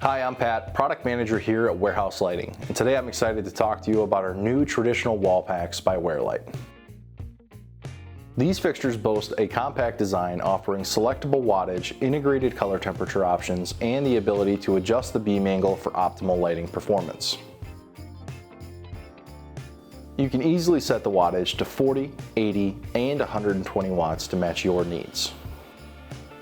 Hi, I'm Pat, product manager here at Warehouse Lighting, and today I'm excited to talk to you about our new traditional wall packs by WareLight. These fixtures boast a compact design offering selectable wattage, integrated color temperature options, and the ability to adjust the beam angle for optimal lighting performance. You can easily set the wattage to 40, 80, and 120 watts to match your needs.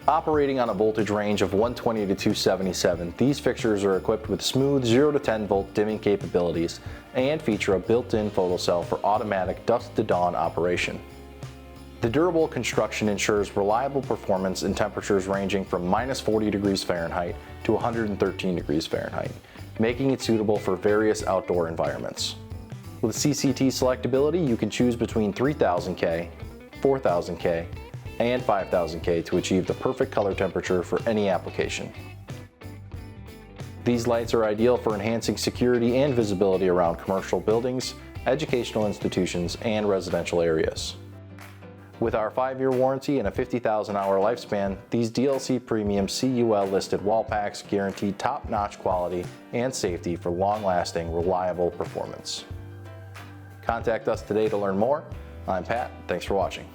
Operating on a voltage range of 120 to 277, these fixtures are equipped with smooth 0 to 10 volt dimming capabilities and feature a built-in photocell for automatic dusk to dawn operation. The durable construction ensures reliable performance in temperatures ranging from -40 degrees Fahrenheit to 113 degrees Fahrenheit, making it suitable for various outdoor environments. With CCT selectability, you can choose between 3000K, 4000K, and 5000K to achieve the perfect color temperature for any application. These lights are ideal for enhancing security and visibility around commercial buildings, educational institutions, and residential areas. With our 5-year warranty and a 50,000-hour lifespan, these DLC Premium CUL listed wall packs guarantee top-notch quality and safety for long-lasting, reliable performance. Contact us today to learn more. I'm Pat, thanks for watching.